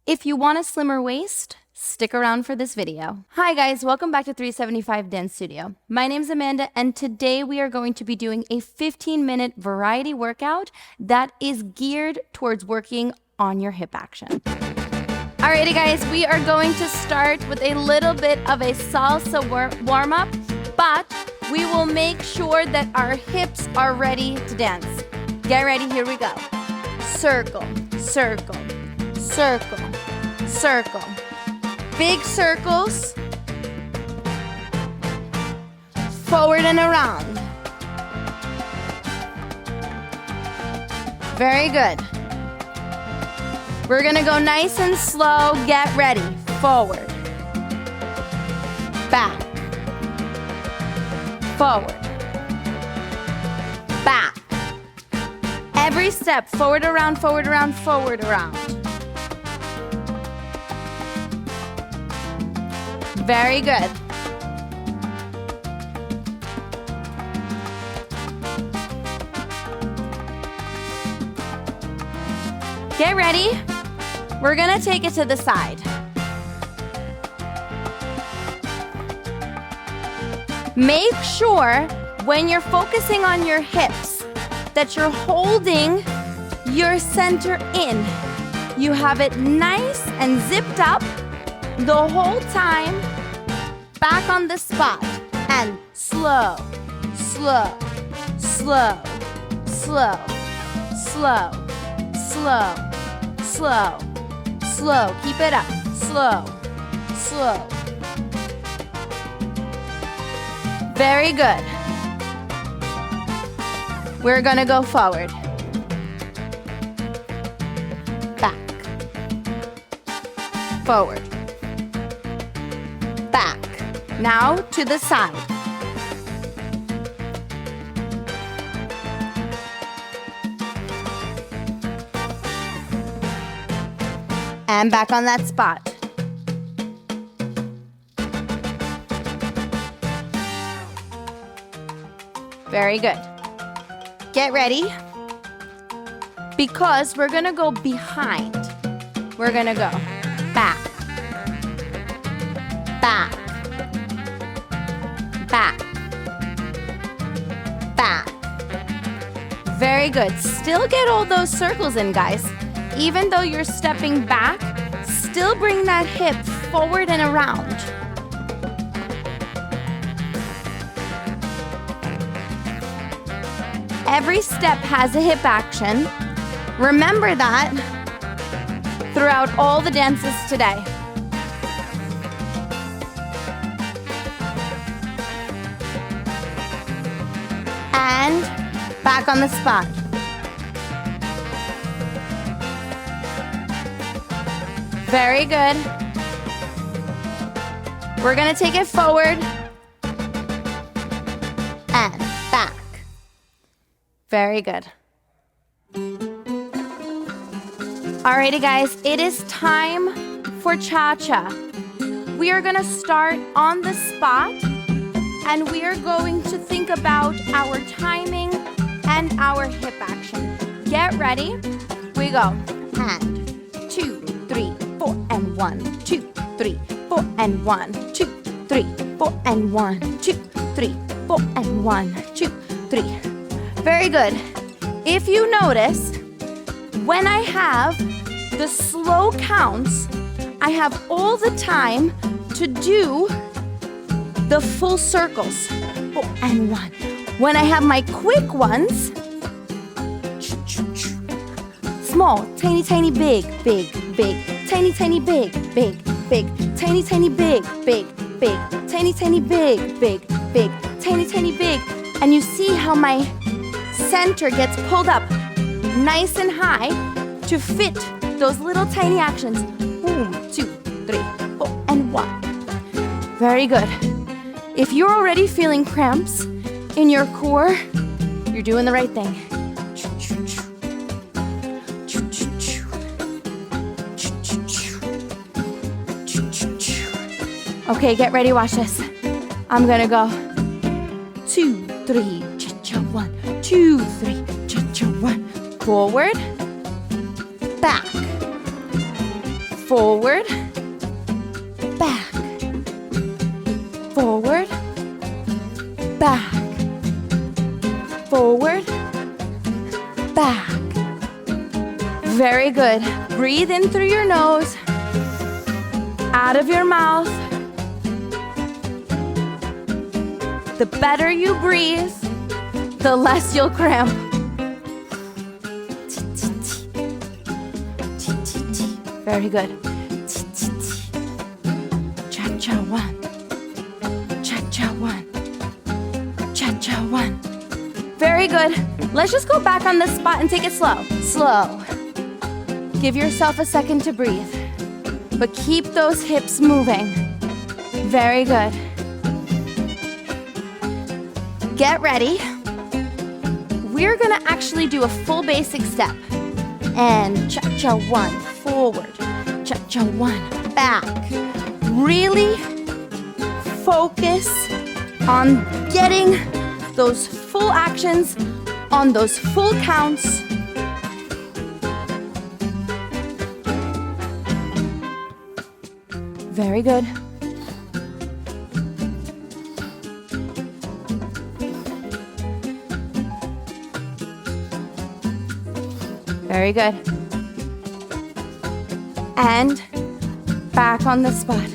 If you want a slimmer waist, stick around for this video. Hi guys, welcome back to 375 Dance Studio. My name's Amanda and today we are going to be doing a 15-minute variety workout that is geared towards working on your hip action. Alrighty guys, we are going to start with a little bit of a salsa warm-up, but we will make sure that our hips are ready to dance. Get ready, here we go. Circle, circle, circle, circle. Big circles. Forward and around. Very good. We're gonna go nice and slow. Get ready. Forward. Back. Forward. Back. Every step, forward, around, forward, around, forward, around. Very good. Get ready. We're gonna take it to the side. Make sure when you're focusing on your hips that you're holding your center in. You have it nice and zipped up the whole time. Back on the spot. And slow, slow, slow, slow, slow, slow, slow, slow. Keep it up. Slow, slow. Very good. We're gonna go forward. Back. Forward. Back. Now to the side. And back on that spot. Very good. Get ready, because we're gonna go behind. We're gonna go back, back, back, back. Very good. Still get all those circles in, guys. Even though you're stepping back, still bring that hip forward and around. Every step has a hip action. Remember that throughout all the dances today. And back on the spot. Very good. We're gonna take it forward and back. Very good. Alrighty guys, it is time for Cha-Cha. We are gonna start on the spot and we are going to think about our timing and our hip action. Get ready. We go. And 2, 3, 4, and 1, 2, 3, 4, and 1, 2, 3, 4, and 1, 2, 3, 4, and 1, 2, 3. Very good. If you notice, when I have the slow counts, I have all the time to do the full circles. 4 and 1. When I have my quick ones, small, tiny, tiny, big, big, big, tiny, tiny, big, big, big, tiny, tiny, big, big, big, tiny, tiny, big, big, big, tiny, tiny, big. And you see how my center gets pulled up nice and high to fit those little tiny actions. Boom, 2, 3, 4, and 1. Very good. If you're already feeling cramps in your core, you're doing the right thing. Okay, get ready, watch this. I'm gonna go 2, 3, cha-cha, 1, 2, 3, cha-cha, 1. Forward, back, Forward, back, forward, back, forward, back. Very good. Breathe in through your nose, out of your mouth. The better you breathe, the less you'll cramp. Very good. Cha-cha one. Cha-cha one. Cha-cha one. Very good. Let's just go back on this spot and take it slow. Slow. Give yourself a second to breathe, but keep those hips moving. Very good. Get ready. We're gonna actually do a full basic step. And cha-cha one, forward. Cha-cha one, back. Really focus on getting those full actions on those full counts. Very good. Very good. And back on the spot.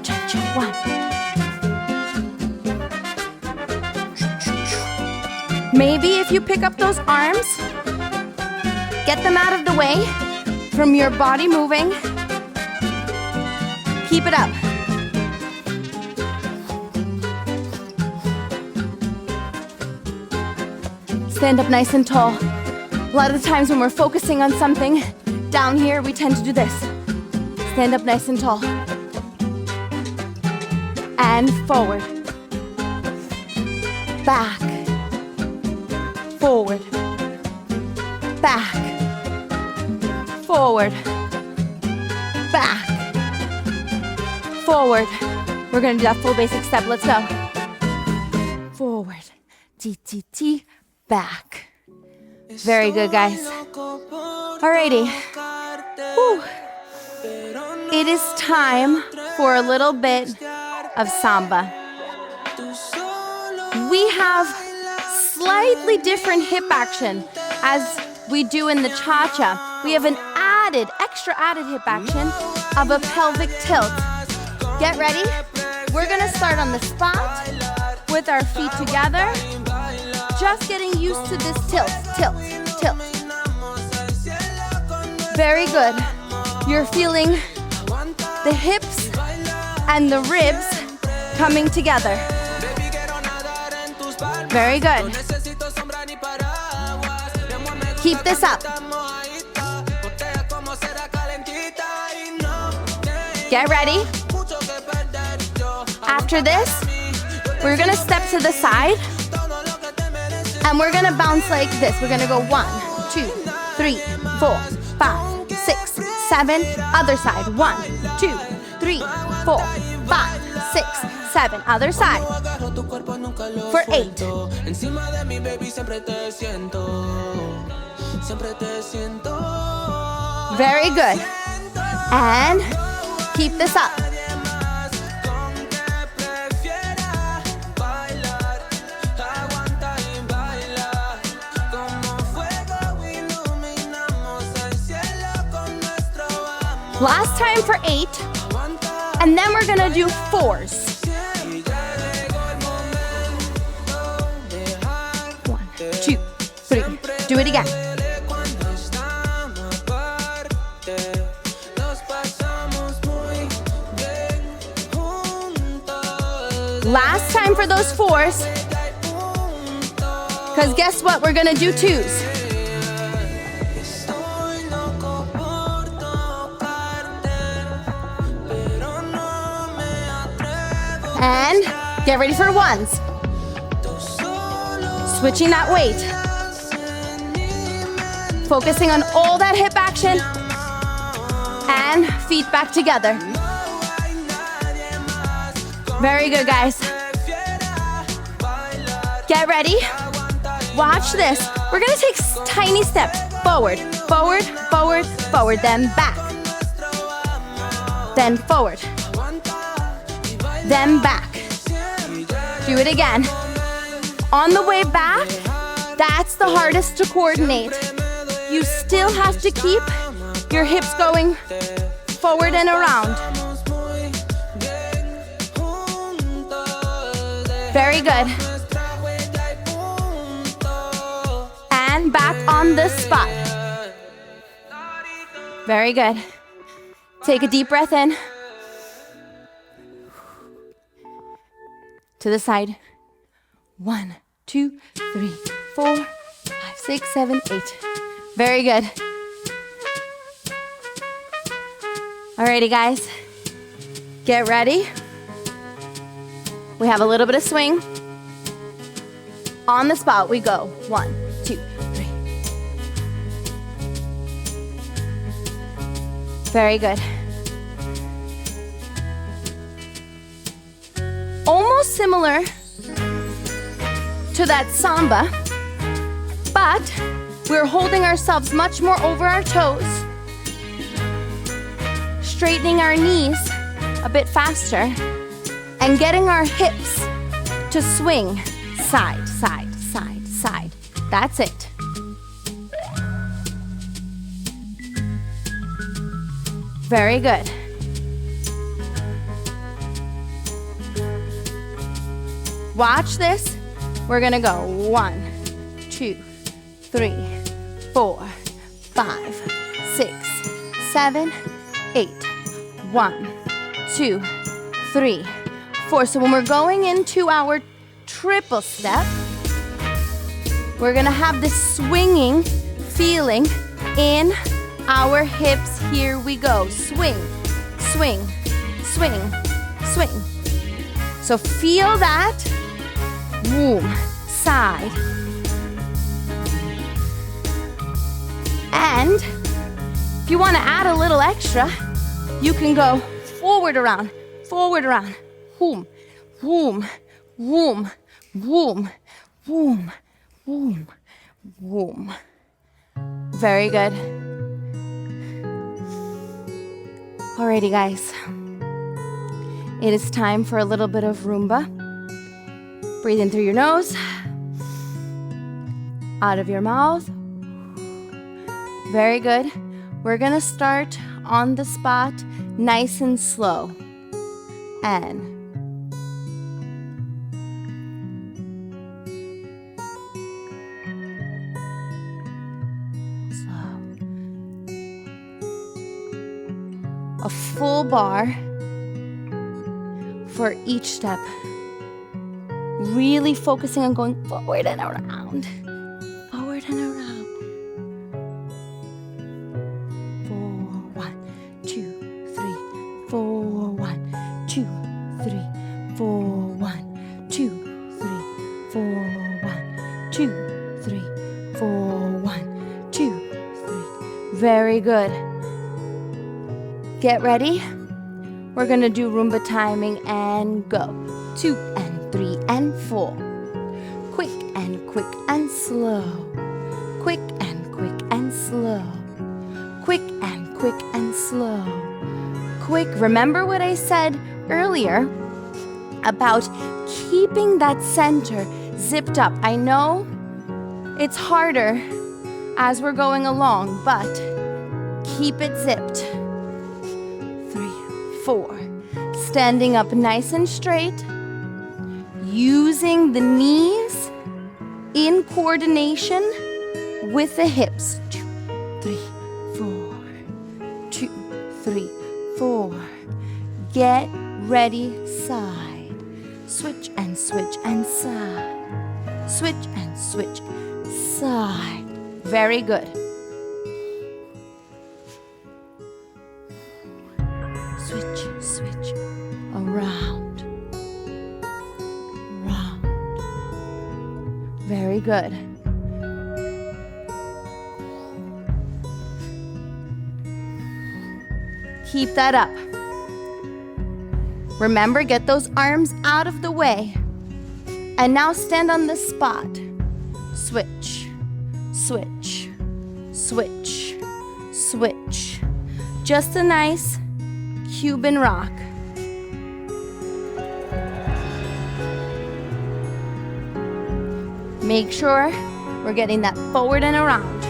Cha-cha one. Maybe if you pick up those arms, get them out of the way from your body moving. Keep it up. Stand up nice and tall. A lot of the times when we're focusing on something down here, we tend to do this. Stand up nice and tall. And forward. Back. Forward. Back. Forward. Back. Forward. We're gonna do that full basic step. Let's go. Forward. T, T, T. Back. Very good, guys. Alrighty. Whew. It is time for a little bit of Samba. We have slightly different hip action as we do in the Cha-Cha. We have an extra added hip action of a pelvic tilt. Get ready. We're gonna start on the spot with our feet together. Just getting used to this tilt, tilt, tilt. Very good. You're feeling the hips and the ribs coming together. Very good. Keep this up. Get ready. After this, we're gonna step to the side and we're gonna bounce like this. We're gonna go 1, 2, 3, 4, 5, 6, 7. Other side. 1, 2, 3, 4, 5, 6, 7. Other side. For 8. Very good. And keep this up. Last time for 8, and then we're gonna do 4s. 1, 2, 3. Do it again. Last time for those 4s, because guess what? We're gonna do 2s. And get ready for 1s. Switching that weight. Focusing on all that hip action. And feet back together. Very good, guys. Get ready. Watch this. We're gonna take tiny steps. Forward, forward, forward, forward, then back. then forward, then back. Do it again. On the way back, that's the hardest to coordinate. You still have to keep your hips going forward and around. Very good. And back on the spot. Very good. Take a deep breath in. To the side. 1, 2, 3, 4, 5, 6, 7, 8. Very good. Alrighty, guys. Get ready. We have a little bit of swing. On the spot we go. 1, 2, 3. Very good. Almost similar to that Samba, but we're holding ourselves much more over our toes, straightening our knees a bit faster, and getting our hips to swing side, side, side, side. That's it. Very good. Watch this. We're gonna go 1, 2, 3, 4, 5, 6, 7, 8. 1, 2, 3, 4. So when we're going into our triple step, we're gonna have this swinging feeling in our hips. Here we go. Swing, swing, swing, swing. So feel that. Boom, side. And if you want to add a little extra, you can go forward around, boom, boom, boom, boom, boom, boom, boom. Very good. Alrighty, guys. It is time for a little bit of Roomba. Breathe in through your nose, out of your mouth. Very good. We're gonna start on the spot, nice and slow. And slow. A full bar for each step. Really focusing on going forward and around. Forward and around. 4, 1, 2, 3, 4, 1, 2, 3, 4, 1, 2, 3, 4, 1, 2, 3, 4, 1, 2, 3. Very good. Get ready. We're gonna do Roomba timing and go. 2 and 3 and 4. Quick and slow. Quick and quick and slow. Quick and quick and slow. Quick. Remember what I said earlier about keeping that center zipped up. I know it's harder as we're going along, but keep it zipped. 3, 4. Standing up nice and straight. Using the knees in coordination with the hips. 2, 3, 4. 2, 3, 4. Get ready, side. Switch and switch and side. Switch and switch, side. Very good. Switch, switch, around. Very good. Keep that up. Remember, get those arms out of the way. And now stand on the spot. Switch, switch, switch, switch. Just a nice Cuban rock. Make sure we're getting that forward and around.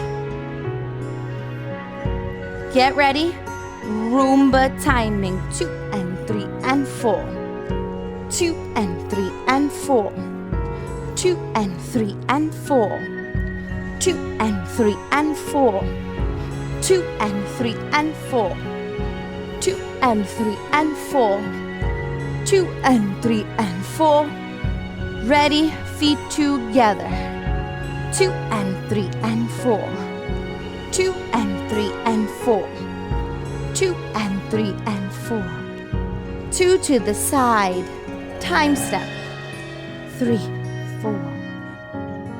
Get ready. Roomba timing. 2 and 3 and 4. 2 and 3 and 4. 2 and 3 and 4. 2 and 3 and 4. 2 and 3 and 4. 2 and 3 and 4. 2 and 3 and 4. Ready, feet together. 2 and 3 and 4. 2 and 3 and 4. 2 and 3 and 4. 2 to the side. Time step. 3, 4.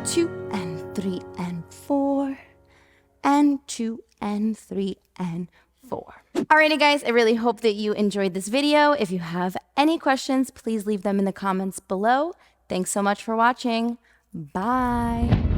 2 and 3 and 4. And 2 and 3 and 4. Alrighty guys, I really hope that you enjoyed this video. If you have any questions, please leave them in the comments below. Thanks so much for watching. Bye.